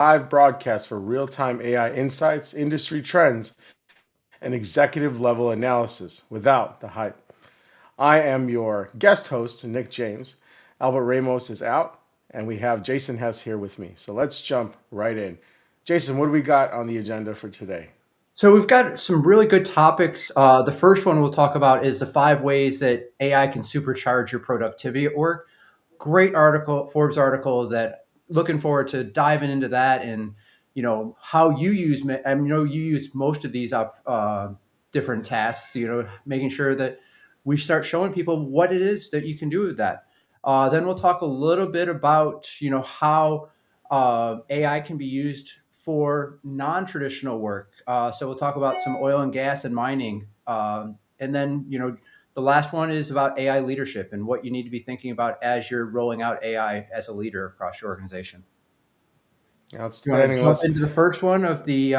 live broadcast for real-time AI insights, industry trends, and executive level analysis without the hype. I am your guest host, Nick James. Albert Ramos is out, and we have Jason Hess here with me. So let's jump right in. Jason, what do we got on the agenda for today? So we've got some really good topics. The first one we'll talk about is the 5 ways that AI can supercharge your productivity at work. Great article, Forbes article. That looking forward to diving into that and how you use. I know you use most of these different tasks. Making sure that we start showing people what it is that you can do with that. Then we'll talk a little bit about how AI can be used for non-traditional work. So we'll talk about some oil and gas and mining, and then the last one is about AI leadership and what you need to be thinking about as you're rolling out AI as a leader across your organization. Do you want to Outstanding. jump Let's into the first one of the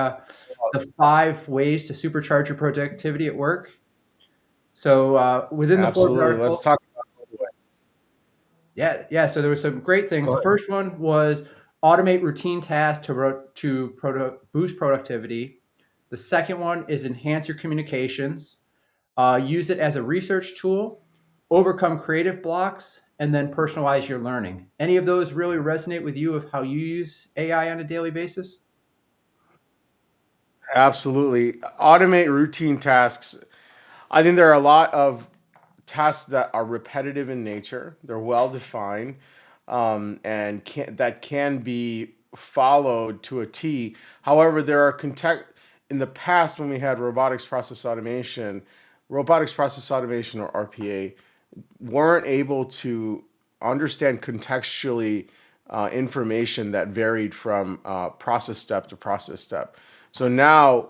5 ways to supercharge your productivity at work? So within the Forbes absolutely let's article, talk about it. yeah. So there were some great things. Go The ahead. first one was automate routine tasks to boost productivity. The second one is enhance your communications, use it as a research tool, overcome creative blocks, and then personalize your learning. Any of those really resonate with you of how you use AI on a daily basis? Absolutely. Automate routine tasks. I think there are a lot of tasks that are repetitive in nature. They're well defined, and that can be followed to a T. However, there are in the past when we had robotics process automation or RPA weren't able to understand contextually information that varied from process step to process step. So now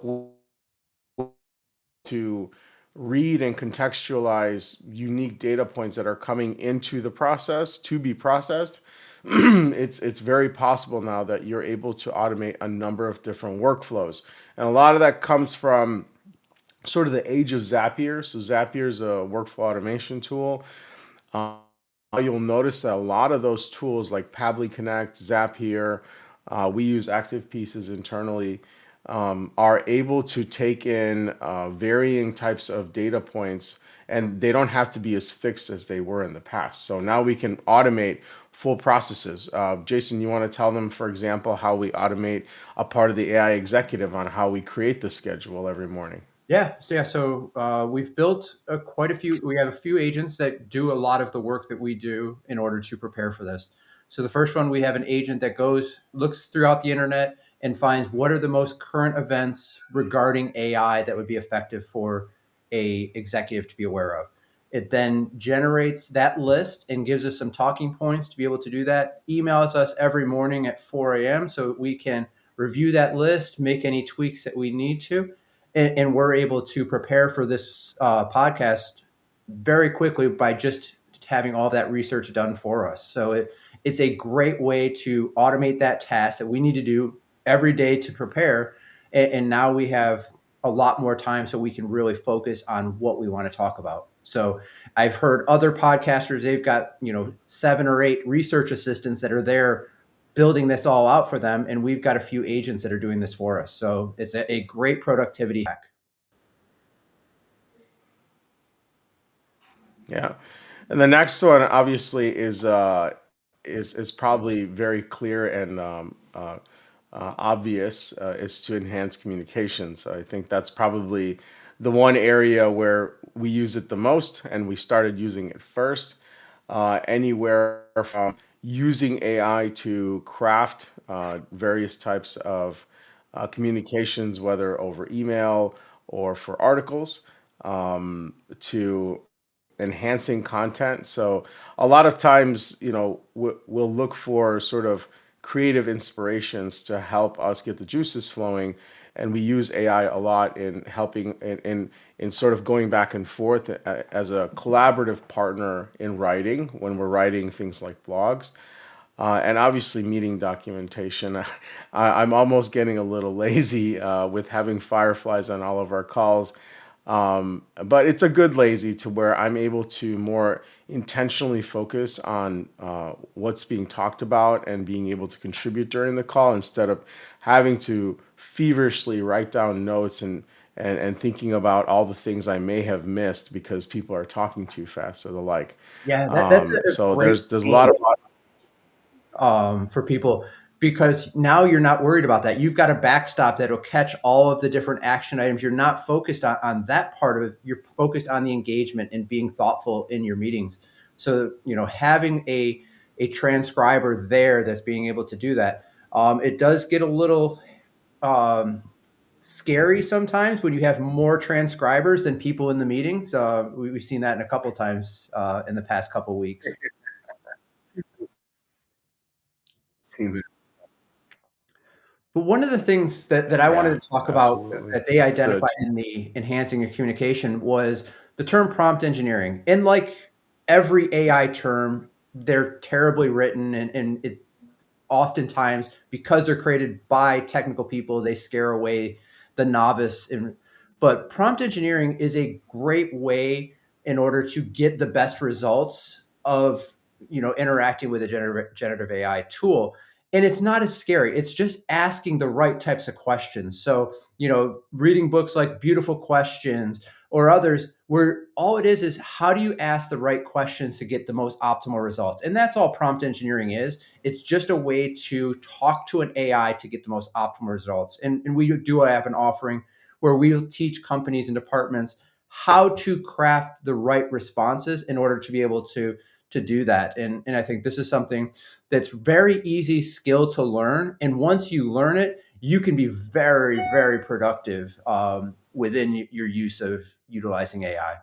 to read and contextualize unique data points that are coming into the process to be processed, it's very possible now that you're able to automate a number of different workflows. And a lot of that comes from sort of the age of Zapier. So Zapier is a workflow automation tool. Uh, you'll notice that a lot of those tools like Pabbly Connect, Zapier, we use Active Pieces internally, are able to take in varying types of data points, and they don't have to be as fixed as they were in the past. So now we can automate full processes. Jason, you want to tell them, for example, how we automate a part of the AI executive on how we create the schedule every morning? Yeah. So we've built quite a few. We have a few agents that do a lot of the work that we do in order to prepare for this. So the first one, we have an agent that looks throughout the internet and finds what are the most current events regarding AI that would be effective for a executive to be aware of. It then generates that list and gives us some talking points to be able to do that. Emails us every morning at 4 a.m. so we can review that list, make any tweaks that we need to, and we're able to prepare for this podcast very quickly by just having all that research done for us. So it's a great way to automate that task that we need to do every day to prepare. And now we have a lot more time so we can really focus on what we want to talk about. So I've heard other podcasters, they've got, 7 or 8 research assistants that are there building this all out for them. And we've got a few agents that are doing this for us. So it's a great productivity hack. Yeah. And the next one obviously is probably very clear and obvious, is to enhance communications. I think that's probably the one area where we use it the most, and we started using it first. Anywhere from using AI to craft various types of communications, whether over email or for articles, to enhancing content. So a lot of times, we'll look for sort of creative inspirations to help us get the juices flowing, and we use AI a lot in helping in sort of going back and forth as a collaborative partner in writing when we're writing things like blogs. And obviously, meeting documentation. I'm almost getting a little lazy with having fireflies on all of our calls. But it's a good lazy to where I'm able to more intentionally focus on what's being talked about and being able to contribute during the call instead of having to feverishly write down notes and thinking about all the things I may have missed because people are talking too fast or the like. Yeah, that's a So great there's a lot change of for people, because now you're not worried about that. You've got a backstop that'll catch all of the different action items. You're not focused on that part of it. You're focused on the engagement and being thoughtful in your meetings. So, having a transcriber there that's being able to do that, it does get a little um, scary sometimes when you have more transcribers than people in the meetings. We've seen that in a couple times in the past couple weeks. things. But one of the things that I Yeah, wanted to talk about absolutely. that they The identified in the enhancing of communication was the term prompt engineering. And like every AI term, they're terribly written, and it oftentimes, because they're created by technical people, they scare away the novice. But prompt engineering is a great way in order to get the best results of interacting with a generative AI tool. And it's not as scary. It's just asking the right types of questions. So, reading books like Beautiful Questions or others, where all it is how do you ask the right questions to get the most optimal results? And that's all prompt engineering is. It's just a way to talk to an AI to get the most optimal results. And we do have an offering where we'll teach companies and departments how to craft the right responses in order to be able to do that. And I think this is something that's very easy skill to learn. And once you learn it, you can be very, very productive within your use of utilizing AI.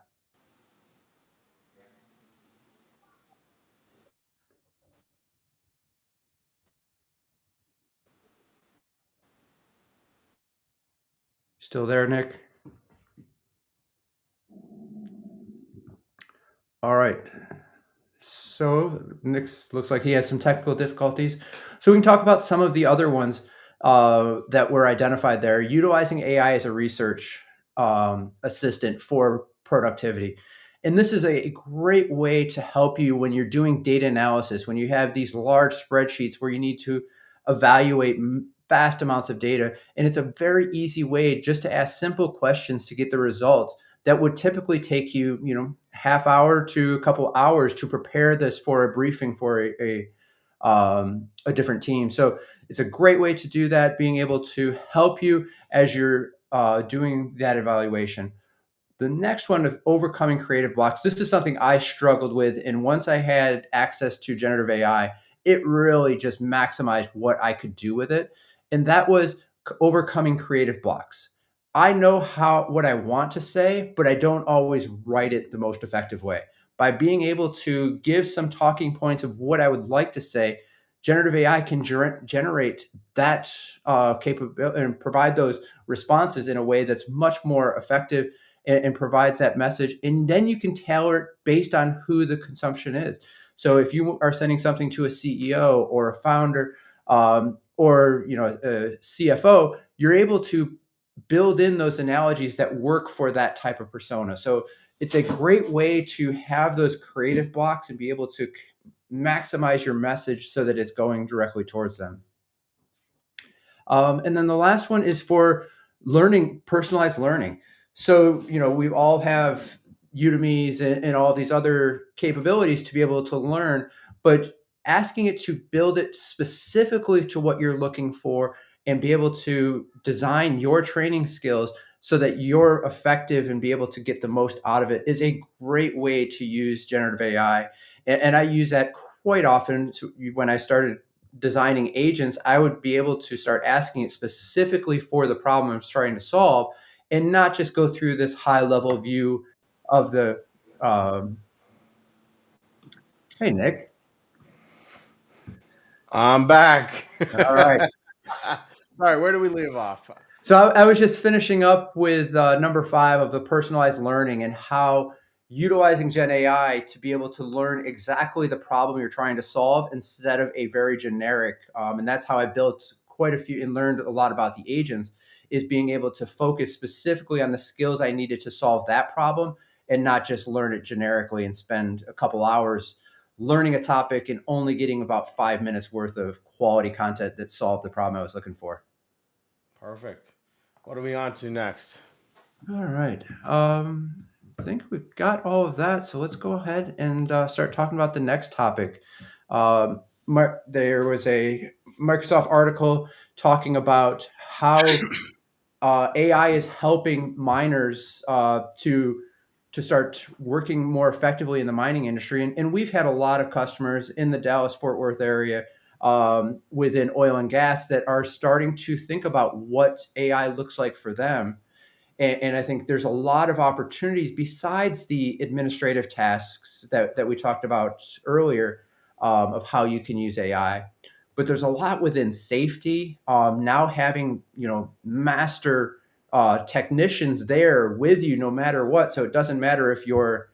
Still there, Nick? All right. So Nick looks like he has some technical difficulties. So we can talk about some of the other ones that were identified there. Utilizing AI as a research assistant for productivity. And this is a great way to help you when you're doing data analysis, when you have these large spreadsheets where you need to evaluate vast amounts of data. And it's a very easy way just to ask simple questions to get the results that would typically take you, half hour to a couple hours to prepare this for a briefing for a different team. So it's a great way to do that, being able to help you as you're doing that evaluation. The next one of overcoming creative blocks. This is something I struggled with. And once I had access to generative AI, it really just maximized what I could do with it. And that was overcoming creative blocks. I know what I want to say, but I don't always write it the most effective way. By being able to give some talking points of what I would like to say, generative AI can generate that capability and provide those responses in a way that's much more effective and provides that message. And then you can tailor it based on who the consumption is. So if you are sending something to a CEO or a founder or a CFO, you're able to build in those analogies that work for that type of persona. So it's a great way to have those creative blocks and be able to maximize your message so that it's going directly towards them. And then the last one is for learning, personalized learning. So, we all have Udemy's and all these other capabilities to be able to learn, but asking it to build it specifically to what you're looking for and be able to design your training skills so that you're effective and be able to get the most out of it is a great way to use generative AI. And I use that quite often when I started designing agents. I would be able to start asking it specifically for the problem I'm trying to solve and not just go through this high level view of the. Um, hey, Nick. I'm back. All right. Sorry, where do we leave off? So I was just finishing up with number 5 of the personalized learning and how utilizing Gen AI to be able to learn exactly the problem you're trying to solve instead of a very generic. And that's how I built quite a few and learned a lot about the agents is being able to focus specifically on the skills I needed to solve that problem and not just learn it generically and spend a couple hours learning a topic and only getting about 5 minutes worth of quality content that solved the problem I was looking for. Perfect. What are we on to next? All right. I think we've got all of that. So let's go ahead and start talking about the next topic. There was a Microsoft article talking about how AI is helping miners to start working more effectively in the mining industry. And we've had a lot of customers in the Dallas Fort Worth area within oil and gas that are starting to think about what AI looks like for them. And I think there's a lot of opportunities besides the administrative tasks that we talked about earlier of how you can use AI. But there's a lot within safety. Now having master technicians there with you no matter what, so it doesn't matter if you're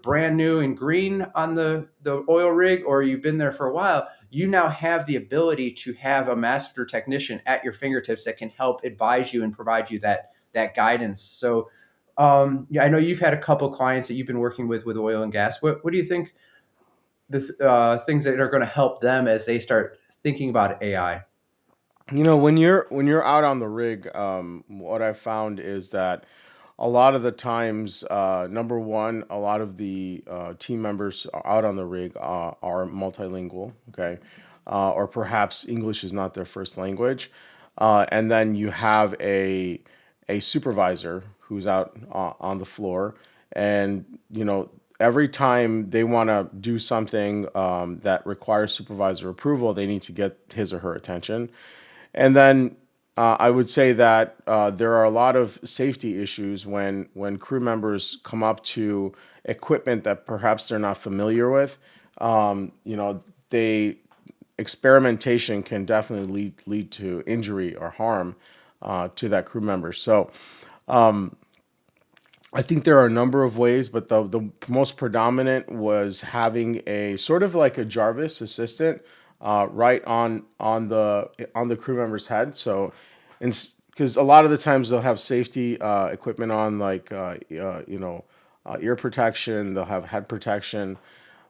brand new and green on the oil rig or you've been there for a while. You now have the ability to have a master technician at your fingertips that can help advise you and provide you that guidance. So yeah, I know you've had a couple clients that you've been working with oil and gas. What do you think the things that are going to help them as they start thinking about AI? When you're out on the rig, what I found is that a lot of the times, number one, a lot of the team members out on the rig are multilingual, okay, or perhaps English is not their first language, and then you have a supervisor who's out on the floor, and every time they want to do something that requires supervisor approval, they need to get his or her attention. And then I would say that there are a lot of safety issues when crew members come up to equipment that perhaps they're not familiar with. They experimentation can definitely lead to injury or harm to that crew member. So I think there are a number of ways, but the most predominant was having a sort of like a Jarvis assistant right on the crew member's head. So, because a lot of the times they'll have safety equipment on, like ear protection, they'll have head protection,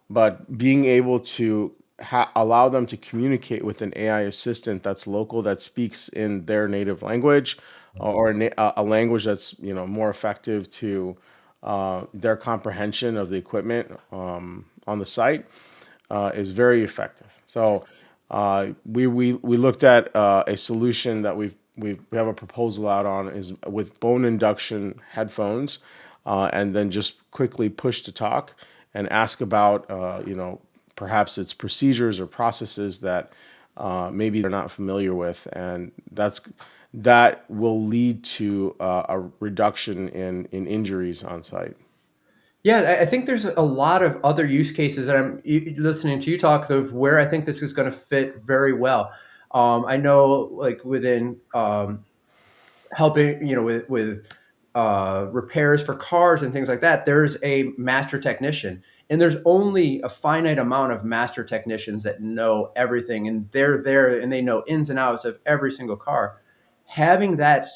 but being able to allow them to communicate with an AI assistant that's local, that speaks in their native language, or a language that's more effective to their comprehension of the equipment on the site is very effective. So we looked at a solution that we have a proposal out on, is with bone induction headphones, and then just quickly push to talk and ask about perhaps it's procedures or processes that maybe they're not familiar with, and that will lead to a reduction in injuries on site. Yeah, I think there's a lot of other use cases that I'm listening to you talk of where I think this is going to fit very well. I know, like within helping, with repairs for cars and things like that, there's a master technician, and there's only a finite amount of master technicians that know everything, and they're there and they know ins and outs of every single car. Having that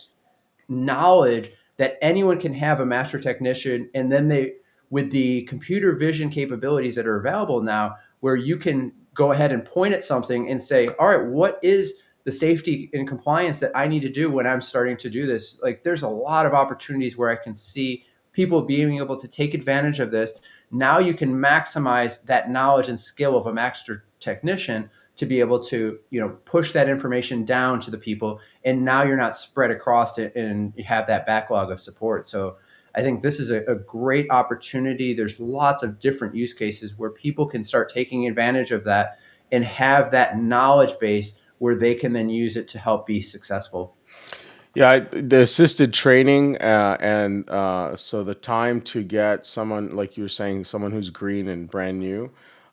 knowledge that anyone can have a master technician, and then they, with the computer vision capabilities that are available now, where you can go ahead and point at something and say, all right, what is the safety and compliance that I need to do when I'm starting to do this? Like, there's a lot of opportunities where I can see people being able to take advantage of this. Now you can maximize that knowledge and skill of a master technician to be able to push that information down to the people, and now you're not spread across it and you have that backlog of support. So I think this is a great opportunity. There's lots of different use cases where people can start taking advantage of that and have that knowledge base where they can then use it to help be successful. Yeah, the assisted training, and so the time to get someone, like you were saying, someone who's green and brand new,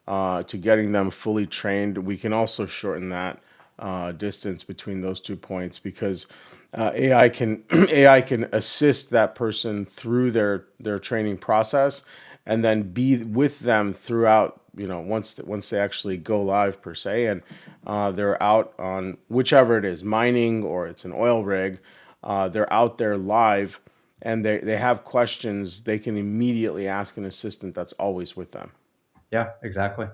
to getting them fully trained, we can also shorten that distance between those 2 points, because AI can AI can assist that person through their training process, and then be with them throughout once they actually go live per se, and they're out on whichever it is, mining or it's an oil rig, they're out there live, and they have questions, they can immediately ask an assistant that's always with them. Yeah, exactly.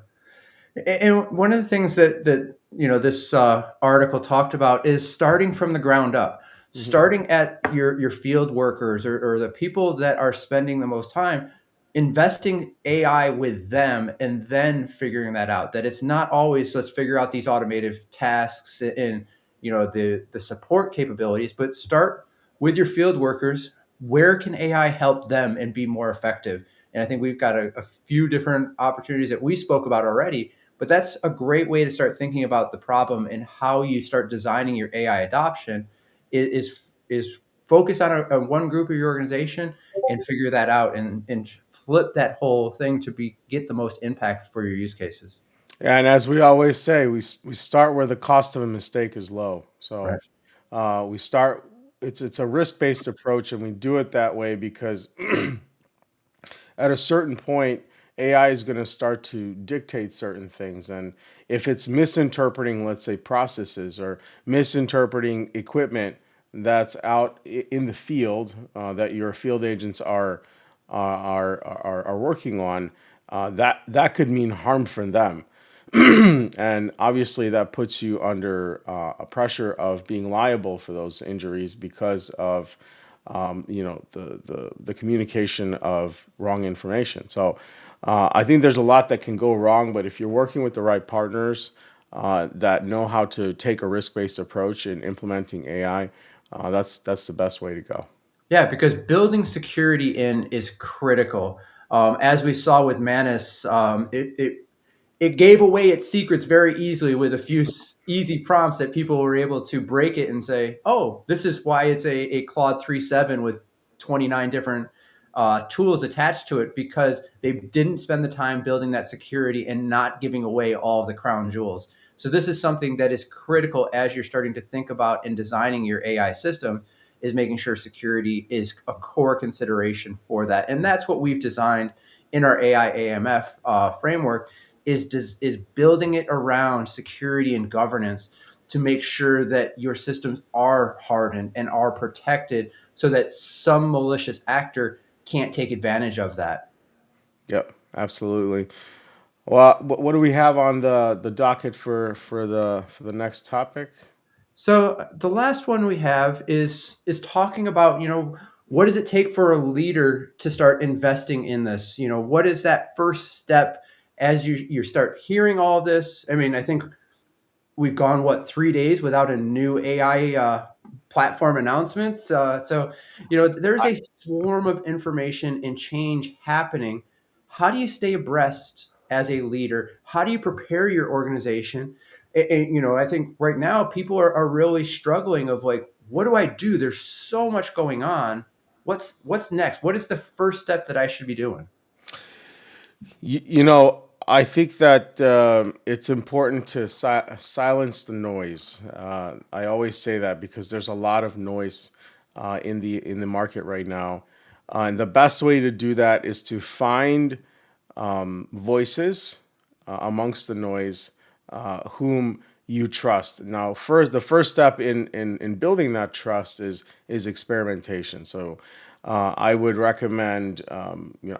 And one of the things that this article talked about is starting from the ground up, Mhm. starting at your field workers, or the people that are spending the most time, investing AI with them, and then figuring that out. That it's not always let's figure out these automated tasks and the support capabilities, but start with your field workers. Where can AI help them and be more effective? And I think we've got a few different opportunities that we spoke about already, but that's a great way to start thinking about the problem and how you start designing your AI adoption is focus on one group of your organization and figure that out, and flip that whole thing to be get the most impact for your use cases. And as we always say, we start where the cost of a mistake is low. So Right. we start. It's a risk based approach, and we do it that way because at a certain point, AI is going to start to dictate certain things. And if it's misinterpreting, let's say, processes or misinterpreting equipment that's out in the field that your field agents are working on, that could mean harm for them. And obviously, that puts you under a pressure of being liable for those injuries because of the communication of wrong information. So I think there's a lot that can go wrong, but if you're working with the right partners that know how to take a risk-based approach in implementing AI, that's the best way to go. Yeah, because building security in is critical. As we saw with Manus, it gave away its secrets very easily with a few easy prompts that people were able to break it and say, "Oh, this is why it's a Claude 3.7 with 29 different tools attached to it, because they didn't spend the time building that security and not giving away all of the crown jewels." So this is something that is critical as you're starting to think about and designing your AI system, is making sure security is a core consideration for that. And that's what we've designed in our AI AMF framework, is building it around security and governance to make sure that your systems are hardened and are protected so that some malicious actor can't take advantage of that. Yep, absolutely. Well, what do we have on the docket for the next topic? So the last one we have is talking about, what does it take for a leader to start investing in this? What is that first step as you start hearing all of this? I mean, I think we've gone, what, 3 days without a new AI platform announcements. So there's a swarm of information and change happening. How do you stay abreast as a leader? How do you prepare your organization? And, I think right now people are really struggling of like, what do I do? There's so much going on. What's next? What is the first step that I should be doing? I think that it's important to silence the noise. I always say that because there's a lot of noise in the market right now, and the best way to do that is to find voices amongst the noise whom you trust. Now, first, the first step in building that trust is experimentation. So, I would recommend,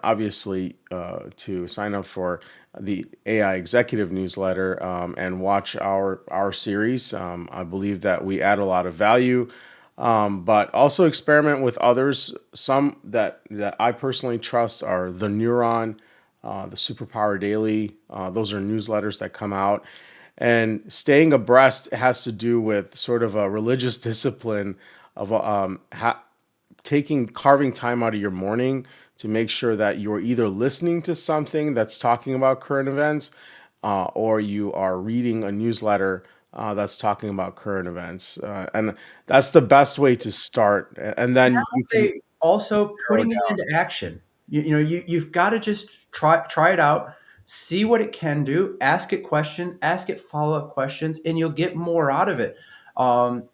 obviously, to sign up for the AI Executive newsletter and watch our series. I believe that we add a lot of value, but also experiment with others. Some that I personally trust are the Neuron, the Superpower Daily. Those are newsletters that come out. And staying abreast has to do with sort of a religious discipline of carving time out of your morning to make sure that you're either listening to something that's talking about current events or you are reading a newsletter that's talking about current events. And that's the best way to start. And And then I you would can say also narrow putting it into action. You've got to just try it out, see what it can do, ask it questions, ask it follow-up questions, and you'll get more out of it. Um,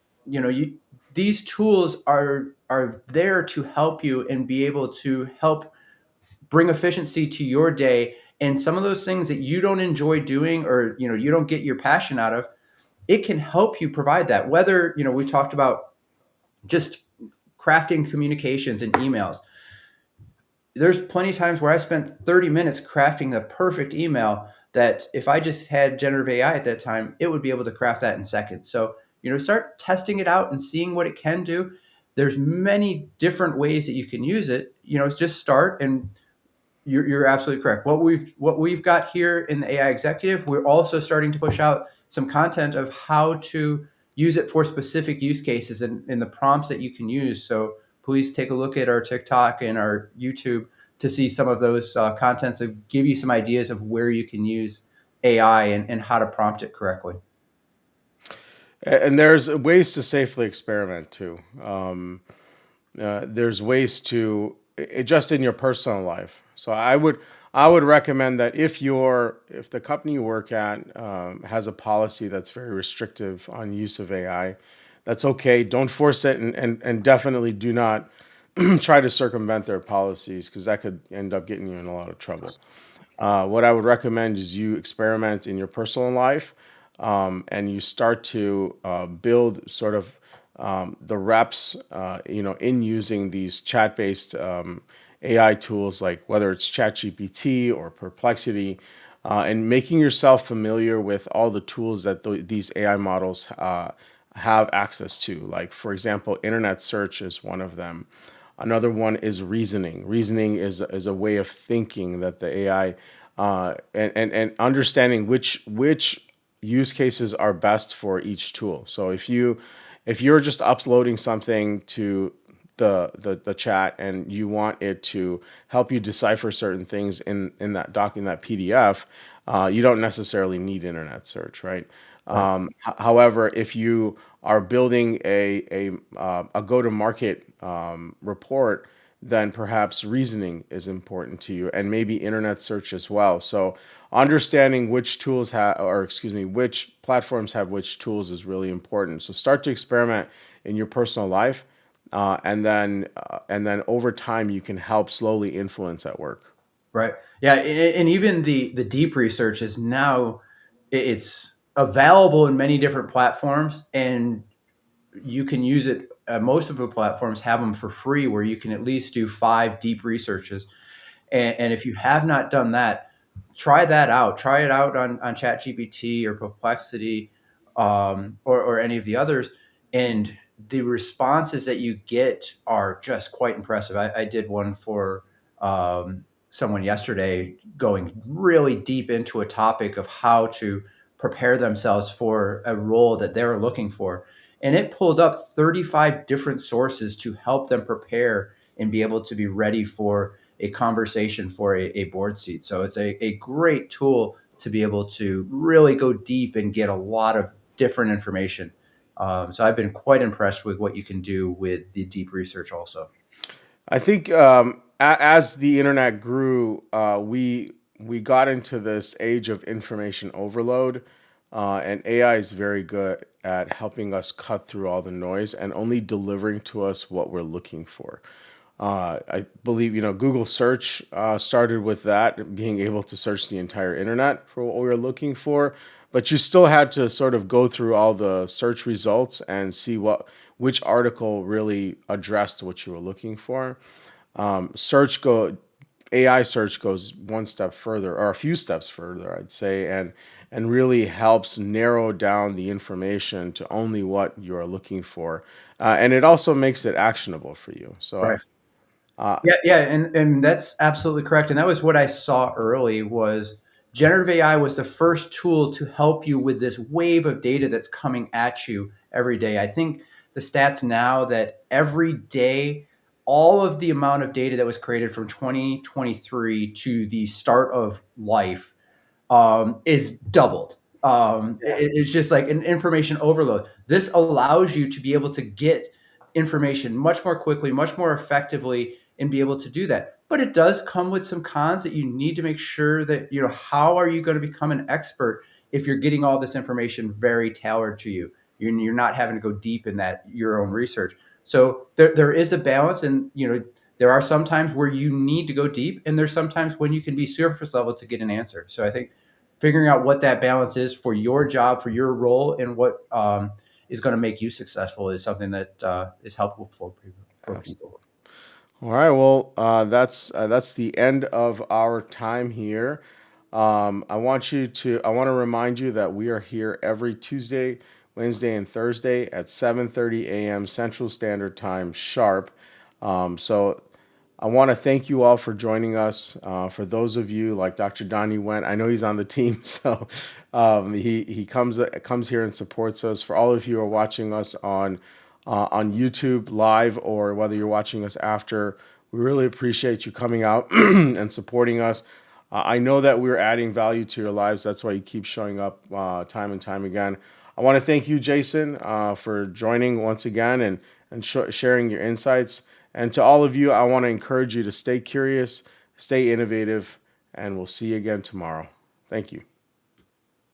these tools are there to help you and be able to help bring efficiency to your day And some of those things that you don't enjoy doing, or you don't get your passion out of, it can help you provide that. Whether we talked about just crafting communications and emails. There's plenty of times where I spent 30 minutes crafting the perfect email that if I just had generative AI at that time, it would be able to craft that in seconds. So, start testing it out and seeing what it can do. There's many different ways that you can use it. Just start, and you're absolutely correct. What we've got here in the AI executive, we're also starting to push out some content of how to use it for specific use cases and the prompts that you can use. So please take a look at our TikTok and our YouTube to see some of those contents that give you some ideas of where you can use AI and how to prompt it correctly. And there's ways to safely experiment too. There's ways to just in your personal life. So I would recommend that if the company you work at has a policy that's very restrictive on use of AI, that's okay. Don't force it, and definitely do not try to circumvent their policies, because that could end up getting you in a lot of trouble. What I would recommend is you experiment in your personal life, and you start to build sort of the reps, in using these chat-based AI tools, like whether it's ChatGPT or Perplexity, and making yourself familiar with all the tools that these AI models have access to. Like, for example, internet search is one of them. Another one is reasoning. Reasoning is a way of thinking that the AI, and understanding which use cases are best for each tool. So if you're just uploading something to the chat, and you want it to help you decipher certain things in that document, that PDF, you don't necessarily need internet search, right? Right. However, if you are building a go-to-market report, then perhaps reasoning is important to you, and maybe internet search as well. So understanding which tools have, or excuse me, which platforms have which tools is really important. So start to experiment in your personal life, and then over time you can help slowly influence at work. Right. Yeah, and even the deep research is now, it's available in many different platforms, and you can use it. Most of the platforms have them for free, where you can at least do 5 deep researches. And if you have not done that, try that out. Try it out on ChatGPT or Perplexity, or any of the others. And the responses that you get are just quite impressive. I did one for someone yesterday, going really deep into a topic of how to prepare themselves for a role that they're looking for. And it pulled up 35 different sources to help them prepare and be able to be ready for a conversation for a board seat. So it's a great tool to be able to really go deep and get a lot of different information. So I've been quite impressed with what you can do with the deep research also. I think as the internet grew, we got into this age of information overload, and AI is very good at helping us cut through all the noise and only delivering to us what we're looking for. I believe, Google search started with that, being able to search the entire internet for what we were looking for, but you still had to sort of go through all the search results and see which article really addressed what you were looking for. Search go AI search goes one step further, or a few steps further, I'd say, and really helps narrow down the information to only what you are looking for, and it also makes it actionable for you. So, Right. uh, Yeah, yeah, and that's absolutely correct. And that was what I saw early, was generative AI was the first tool to help you with this wave of data that's coming at you every day. I think the stats now that every day, all of the amount of data that was created from 2023 to the start of life is doubled. It's just like an information overload. This allows you to be able to get information much more quickly, much more effectively, and be able to do that. But it does come with some cons that you need to make sure that, how are you going to become an expert if you're getting all this information very tailored to you? You're not having to go deep in that your own research. So there is a balance, and There are some times where you need to go deep, and there's sometimes when you can be surface level to get an answer. So I think figuring out what that balance is for your job, for your role, and what is going to make you successful is something that is helpful for people. For people. Absolutely. All right. Well, that's the end of our time here. I want to remind you that we are here every Tuesday, Wednesday, and Thursday at 7:30 a.m. Central Standard Time sharp. So I want to thank you all for joining us. For those of you like Dr. Donnie went, I know he's on the team, so he comes here and supports us. For all of you who are watching us on YouTube live or whether you're watching us after, we really appreciate you coming out and supporting us. I know that we're adding value to your lives. That's why you keep showing up time and time again. I want to thank you, Jason, for joining once again and sharing your insights. And to all of you, I want to encourage you to stay curious, stay innovative, and we'll see you again tomorrow. Thank you.